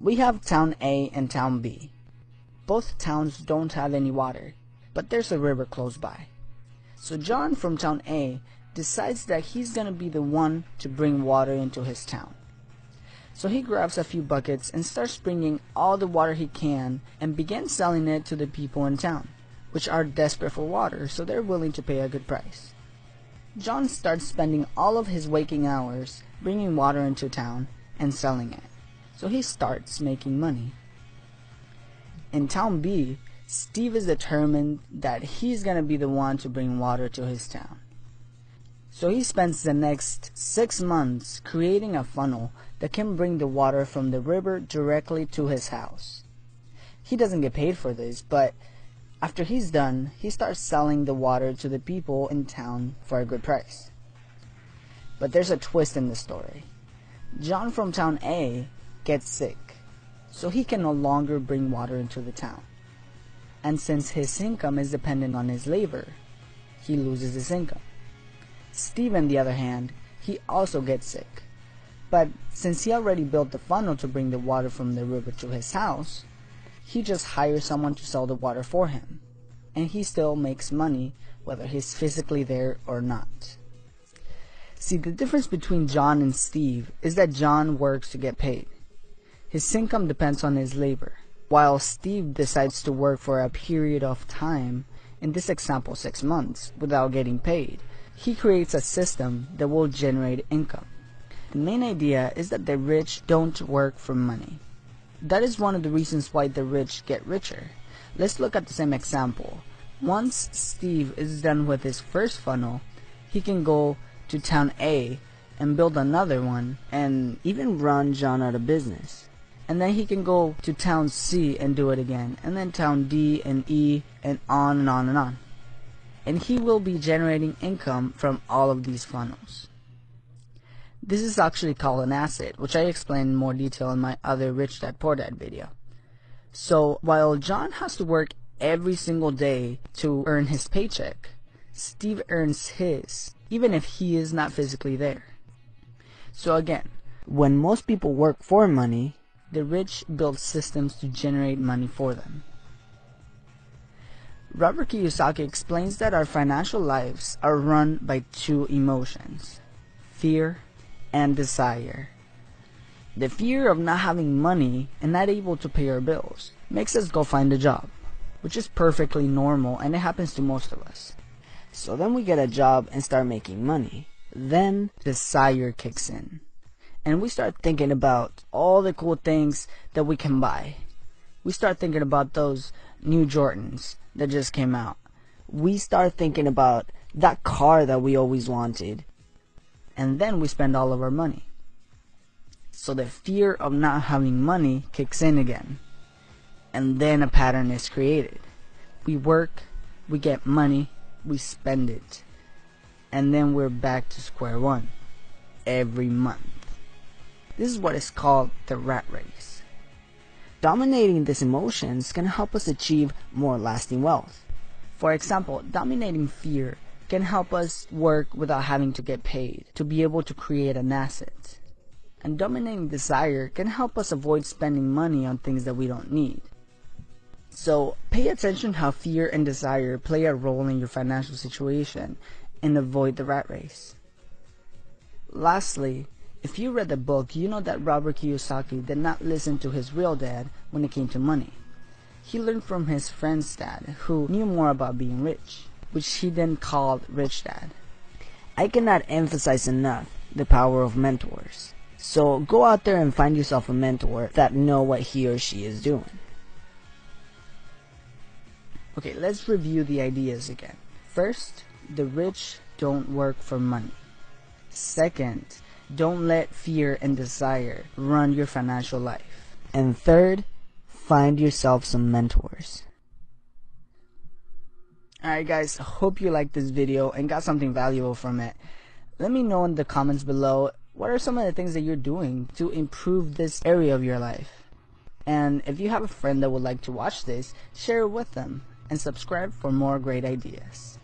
We have Town A and Town B. Both towns don't have any water, but there's a river close by. So John from Town A decides that he's gonna be the one to bring water into his town. So he grabs a few buckets and starts bringing all the water he can and begins selling it to the people in town, which are desperate for water, so they're willing to pay a good price. John starts spending all of his waking hours bringing water into town and selling it, so he starts making money. In Town B, Steve is determined that he's gonna be the one to bring water to his town. So he spends the next 6 months creating a funnel that can bring the water from the river directly to his house. He doesn't get paid for this, but after he's done, he starts selling the water to the people in town for a good price. But there's a twist in the story. John from Town A gets sick, so he can no longer bring water into the town. And since his income is dependent on his labor, he loses his income. Steve, on the other hand, he also gets sick. But since he already built the funnel to bring the water from the river to his house, he just hires someone to sell the water for him. And he still makes money whether he's physically there or not. See, the difference between John and Steve is that John works to get paid. His income depends on his labor, while Steve decides to work for a period of time, in this example 6 months, without getting paid. He creates a system that will generate income. The main idea is that the rich don't work for money. That is one of the reasons why the rich get richer. Let's look at the same example. Once Steve is done with his first funnel, he can go to Town A and build another one and even run John out of business. And then he can go to Town C and do it again, and then Town D and E, and on and on and on. And he will be generating income from all of these funnels. This is actually called an asset, which I explain in more detail in my other Rich Dad Poor Dad video. So while John has to work every single day to earn his paycheck, Steve earns his, even if he is not physically there. So again, when most people work for money, the rich build systems to generate money for them. Robert Kiyosaki explains that our financial lives are run by two emotions, fear and desire. The fear of not having money and not able to pay our bills makes us go find a job, which is perfectly normal and it happens to most of us. So then we get a job and start making money. Then desire kicks in, and we start thinking about all the cool things that we can buy. We start thinking about those new Jordans that just came out. We start thinking about that car that we always wanted. And then we spend all of our money. So the fear of not having money kicks in again. And then a pattern is created. We work, we get money, we spend it. And then we're back to square one every month. This is what is called the rat race. Dominating these emotions can help us achieve more lasting wealth. For example, dominating fear can help us work without having to get paid to be able to create an asset. And dominating desire can help us avoid spending money on things that we don't need. So pay attention how fear and desire play a role in your financial situation and avoid the rat race. Lastly, if you read the book, you know that Robert Kiyosaki did not listen to his real dad when it came to money. He learned from his friend's dad, who knew more about being rich, which he then called Rich Dad. I cannot emphasize enough the power of mentors. So go out there and find yourself a mentor that know what he or she is doing. Okay, let's review the ideas again. First, the rich don't work for money. Second, don't let fear and desire run your financial life. And third, find yourself some mentors. Alright guys, hope you liked this video and got something valuable from it. Let me know in the comments below, what are some of the things that you're doing to improve this area of your life? And if you have a friend that would like to watch this, share it with them and subscribe for more great ideas.